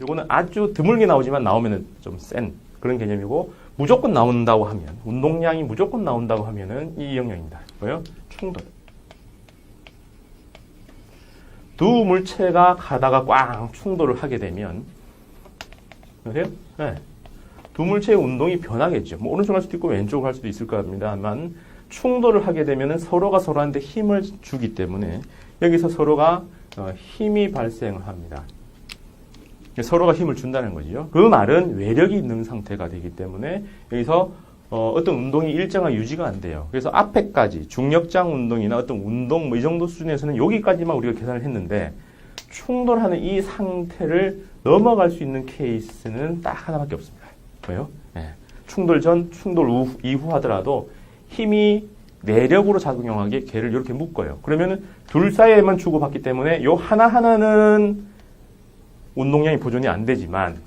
이거는 아주 드물게 나오지만 나오면은 좀 센 그런 개념이고, 무조건 나온다고 하면, 운동량이 무조건 나온다고 하면은 이 영역입니다. 뭐예요? 충돌. 두 물체가 가다가 꽝 충돌을 하게 되면, 보세요? 네. 두 물체의 운동이 변하겠죠. 뭐 오른쪽 할 수도 있고 왼쪽 할 수도 있을 겁니다만, 충돌을 하게 되면은 서로가 서로한테 힘을 주기 때문에 여기서 서로가 힘이 발생을 합니다. 서로가 힘을 준다는 거죠. 그 말은 외력이 있는 상태가 되기 때문에 여기서 어떤 운동이 일정한 유지가 안 돼요. 그래서 앞에까지 중력장 운동이나 어떤 운동 뭐 이 정도 수준에서는 여기까지만 우리가 계산을 했는데, 충돌하는 이 상태를 넘어갈 수 있는 케이스는 딱 하나밖에 없습니다. 뭐예요? 네. 충돌 전, 충돌 이후 하더라도 힘이 내력으로 작용하게 걔를 이렇게 묶어요. 그러면은 둘 사이에만 주고받기 때문에 요 하나하나는 운동량이 보존이 안 되지만,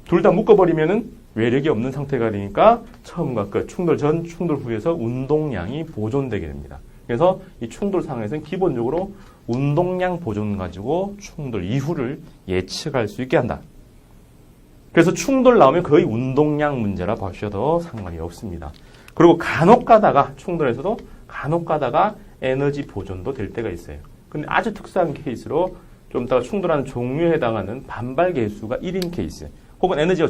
둘 다 묶어버리면은 외력이 없는 상태가 되니까 처음과 끝, 충돌 전, 충돌 후에서 운동량이 보존되게 됩니다. 그래서 이 충돌 상황에서는 기본적으로 운동량 보존 가지고 충돌 이후를 예측할 수 있게 한다. 그래서 충돌 나오면 거의 운동량 문제라 보셔도 상관이 없습니다. 그리고 간혹 가다가, 충돌에서도 간혹 가다가 에너지 보존도 될 때가 있어요. 근데 아주 특수한 케이스로 좀 이따가 충돌하는 종류에 해당하는 반발 계수가 1인 케이스, 혹은 에너지가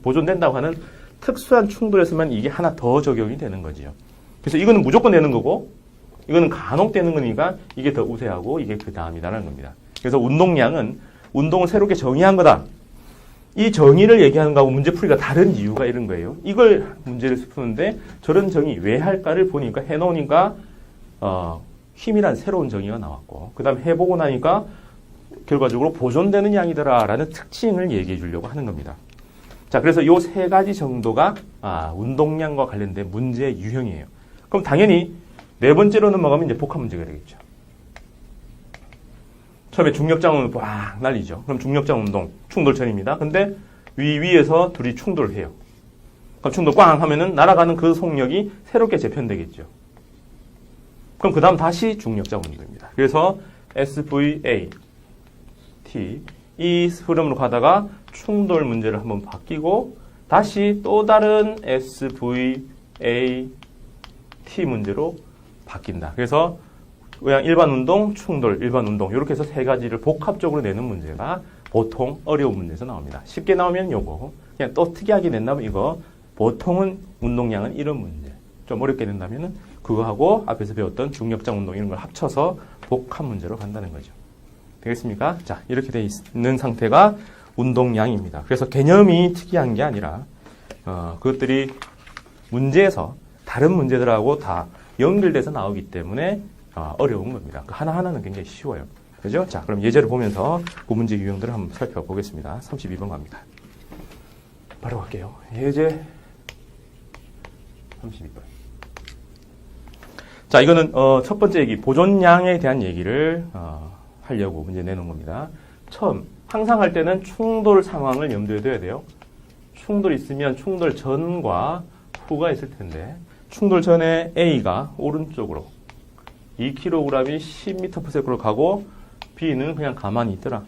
보존된다고 하는 특수한 충돌에서만 이게 하나 더 적용이 되는 거지요. 그래서 이거는 무조건 되는 거고, 이거는 간혹 되는 거니까 이게 더 우세하고 이게 그 다음이라는 겁니다. 그래서 운동량은 운동을 새롭게 정의한 거다. 이 정의를 얘기하는 거하고 문제풀이가 다른 이유가 이런 거예요. 이걸 문제를 푸는데 저런 정의 왜 할까를 보니까, 해놓으니까 힘이란 새로운 정의가 나왔고, 그 다음에 해보고 나니까 결과적으로 보존되는 양이더라라는 특징을 얘기해 주려고 하는 겁니다. 자, 그래서 요 세 가지 정도가 운동량과 관련된 문제의 유형이에요. 그럼 당연히 네 번째로 넘어가면 이제 복합 문제가 되겠죠. 처음에 중력장 꽉 날리죠. 그럼 중력장 운동, 충돌전입니다. 근데 위에서 둘이 충돌을 해요. 그럼 충돌 꽝 하면은 날아가는 그 속력이 새롭게 재편되겠죠. 그럼 그 다음 다시 중력장 운동입니다. 그래서 SVA, T, 이 흐름으로 가다가 충돌 문제를 한번 바뀌고, 다시 또 다른 SVA, T 문제로 바뀐다. 그래서 그냥 일반 운동, 충돌, 일반 운동, 이렇게 해서 세 가지를 복합적으로 내는 문제가 보통 어려운 문제에서 나옵니다. 쉽게 나오면 요거, 그냥 또 특이하게 낸다면 이거, 보통은 운동량은 이런 문제. 좀 어렵게 낸다면은 그거하고 앞에서 배웠던 중력장 운동 이런 걸 합쳐서 복합 문제로 간다는 거죠. 되겠습니까? 자, 이렇게 돼 있는 상태가 운동량입니다. 그래서 개념이 특이한 게 아니라 그것들이 문제에서 다른 문제들하고 다 연결돼서 나오기 때문에 어려운 겁니다. 하나하나는 굉장히 쉬워요. 그죠? 자, 그럼 예제를 보면서 그 문제 유형들을 한번 살펴보겠습니다. 32번 갑니다. 바로 갈게요. 예제 32번. 자, 이거는 첫 번째 얘기, 보존량에 대한 얘기를 하려고 문제 내놓은 겁니다. 처음, 항상 할 때는 충돌 상황을 염두에 둬야 돼요. 충돌이 있으면 충돌 전과 후가 있을 텐데, 충돌 전에 A가 오른쪽으로 2kg이 10m/s로 가고 B는 그냥 가만히 있더라.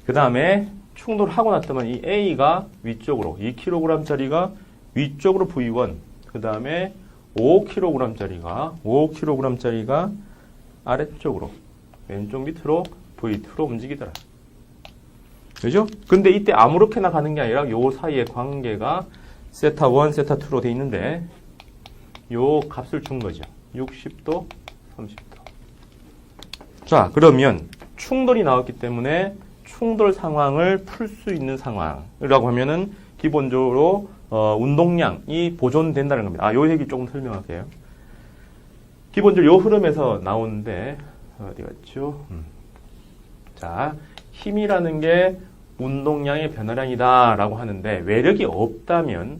그 다음에 충돌하고 났더만 이 A가 위쪽으로 2kg짜리가 위쪽으로 V1, 그 다음에 5kg짜리가 아래쪽으로 왼쪽 밑으로 V2로 움직이더라. 그죠? 근데 이때 아무렇게나 가는 게 아니라 요 사이의 관계가 세타1, 세타2로 돼 있는데 요 값을 준 거죠. 60도, 30도. 자, 그러면 충돌이 나왔기 때문에 충돌 상황을 풀 수 있는 상황이라고 하면은 기본적으로 운동량이 보존된다는 겁니다. 요 얘기 조금 설명할게요. 기본적으로 요 흐름에서 나오는데 어디 갔죠? 자, 힘이라는 게 운동량의 변화량이다 라고 하는데, 외력이 없다면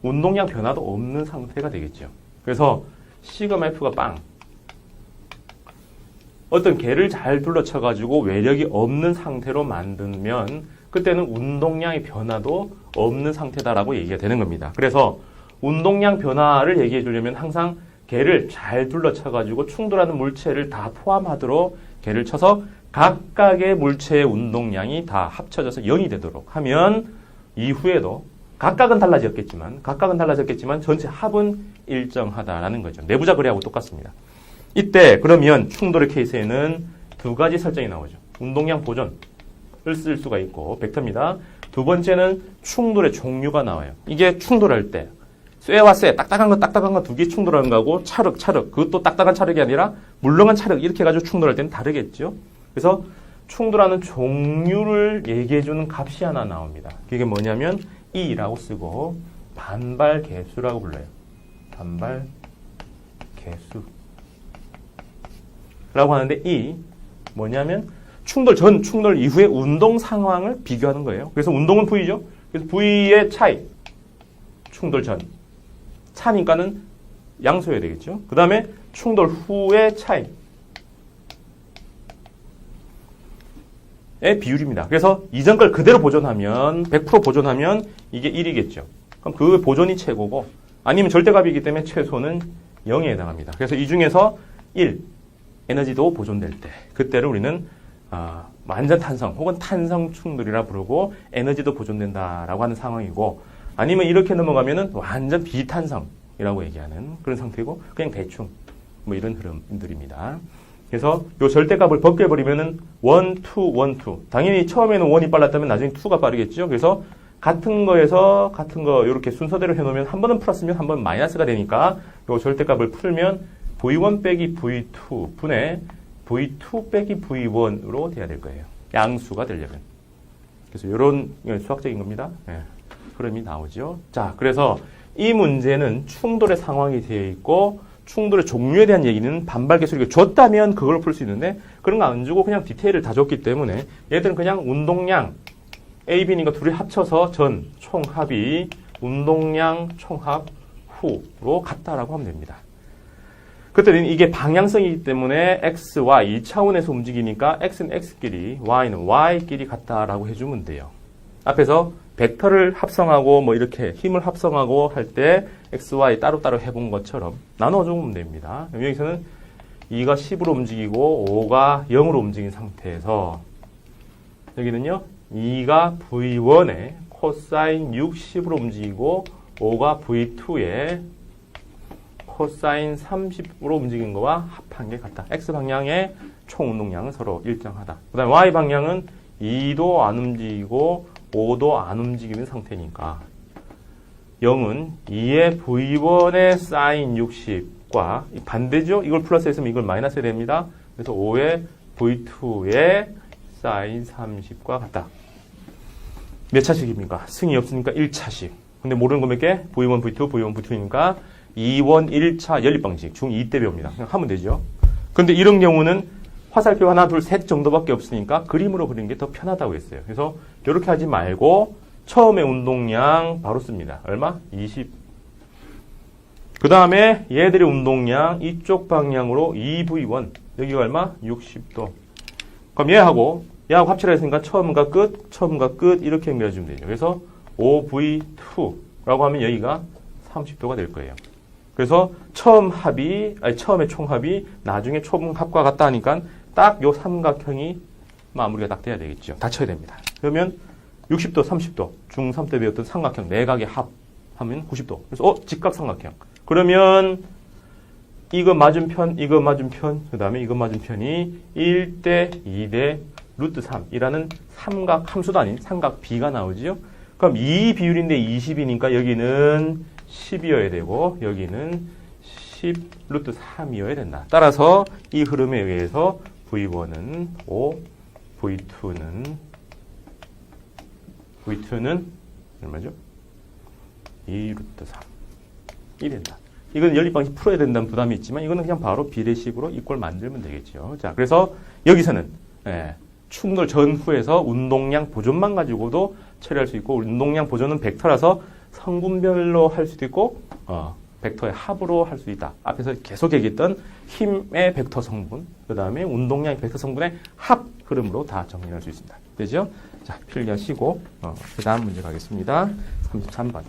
운동량 변화도 없는 상태가 되겠죠. 그래서 시그마 F가 빵, 어떤 개를 잘 둘러쳐가지고 외력이 없는 상태로 만들면 그때는 운동량의 변화도 없는 상태다라고 얘기가 되는 겁니다. 그래서 운동량 변화를 얘기해 주려면 항상 개를 잘 둘러쳐가지고 충돌하는 물체를 다 포함하도록 개를 쳐서 각각의 물체의 운동량이 다 합쳐져서 0이 되도록 하면 이후에도 각각은 달라졌겠지만 전체 합은 일정하다라는 거죠. 내부자 거래하고 똑같습니다. 이때 그러면 충돌의 케이스에는 두 가지 설정이 나오죠. 운동량 보존을 쓸 수가 있고 벡터입니다. 두 번째는 충돌의 종류가 나와요. 이게 충돌할 때 쇠와 쇠, 딱딱한 거 두 개 충돌하는 거하고 찰흙, 그것도 딱딱한 찰흙이 아니라 물렁한 찰흙 이렇게 해가지고 충돌할 때는 다르겠죠. 그래서 충돌하는 종류를 얘기해주는 값이 하나 나옵니다. 그게 뭐냐면 E라고 쓰고 반발 개수라고 불러요. 반발 개수라고 하는데 E 뭐냐면 충돌 전, 충돌 이후의 운동 상황을 비교하는 거예요. 그래서 운동은 V죠. 그래서 V의 차이, 충돌 전. 차니까는 양수여야 되겠죠. 그 다음에 충돌 후의 차이. 의 비율입니다. 그래서 이전 걸 그대로 보존하면 100% 보존하면 이게 1이겠죠. 그럼 그 보존이 최고고 아니면 절대값이기 때문에 최소는 0에 해당합니다. 그래서 이 중에서 1 에너지도 보존될 때 그때를 우리는 완전 탄성 혹은 탄성 충돌이라 부르고 에너지도 보존된다라고 하는 상황이고 아니면 이렇게 넘어가면은 완전 비탄성이라고 얘기하는 그런 상태고 그냥 대충 뭐 이런 흐름들입니다. 그래서 요 절대값을 벗겨버리면은 1, 2, 1, 2. 당연히 처음에는 1이 빨랐다면 나중에 2가 빠르겠죠. 그래서 같은 거에서 같은 거 이렇게 순서대로 해놓으면 한 번은 플러스면 한 번은 마이너스가 되니까 요 절대값을 풀면 V1 빼기 V2 분의 V2 빼기 V1으로 돼야 될 거예요. 양수가 되려면. 그래서 이런 수학적인 겁니다. 네. 흐름이 나오죠. 자, 그래서 이 문제는 충돌의 상황이 되어 있고 충돌의 종류에 대한 얘기는 반발 개수를 줬다면 그걸 풀 수 있는데 그런 거 안 주고 그냥 디테일을 다 줬기 때문에 얘들은 그냥 운동량 A, B니까 둘이 합쳐서 전 총합이 운동량 총합 후로 같다라고 하면 됩니다. 그때는 이게 방향성이기 때문에 X, Y 2차원에서 움직이니까 X는 X끼리, Y는 Y끼리 같다라고 해주면 돼요. 앞에서 벡터를 합성하고 뭐 이렇게 힘을 합성하고 할 때 X, Y 따로따로 해본 것처럼 나눠주면 됩니다. 여기서는 2가 10으로 움직이고 5가 0으로 움직인 상태에서 여기는요 2가 V1에 코사인 60으로 움직이고 5가 V2에 코사인 30으로 움직인 거와 합한 게 같다. X방향의 총 운동량은 서로 일정하다. 그 다음에 Y방향은 2도 안 움직이고 5도 안 움직이는 상태니까 0은 2의 V1의 사인 60과 반대죠. 이걸 플러스 했으면 이걸 마이너스 해야 됩니다. 그래서 5의 V2의 사인 30과 같다. 몇 차식입니까? 승이 없으니까 1차식. 근데 모르는 거 몇 개? V1, V2, V1, V2니까 2원 1차 연립방식 중2 때 배웁니다. 그냥 하면 되죠. 근데 이런 경우는 화살표 하나, 둘, 셋 정도밖에 없으니까 그림으로 그리는 게 더 편하다고 했어요. 그래서 이렇게 하지 말고 처음에 운동량 바로 씁니다. 얼마? 20. 그 다음에 얘들의 운동량 이쪽 방향으로 2V1. 여기가 얼마? 60도. 그럼 얘하고 합치라 했으니까 처음과 끝 이렇게 연결해주면 되죠. 그래서 5V2라고 하면 여기가 30도가 될 거예요. 그래서 처음에 총합이 나중에 총합과 같다 하니까 딱 요 삼각형이 마무리가 딱 돼야 되겠죠. 닫혀야 됩니다. 그러면 60도, 30도, 중3 때 배웠던 삼각형, 내각의 합 하면 90도. 그래서 직각삼각형. 그러면 이거 맞은편, 그 다음에 이거 맞은편이 1대 2대 루트 3이라는 삼각 함수도 아닌 삼각 B가 나오죠. 그럼 이 비율인데 20이니까 여기는 10이어야 되고 여기는 10 루트 3이어야 된다. 따라서 이 흐름에 의해서 V1은 5, V2는 얼마죠? 2 루트 3이 된다. 이건 연립방식 풀어야 된다는 부담이 있지만 이거는 그냥 바로 비례식으로 이꼴 만들면 되겠죠. 자, 그래서 여기서는 충돌 전후에서 운동량 보존만 가지고도 처리할 수 있고 운동량 보존은 벡터라서 성분별로 할 수도 있고 벡터의 합으로 할 수 있다. 앞에서 계속 얘기했던 힘의 벡터 성분, 그 다음에 운동량의 벡터 성분의 합 흐름으로 다 정리할 수 있습니다. 되죠? 자, 필기하시고 그 다음 문제 가겠습니다. 33번.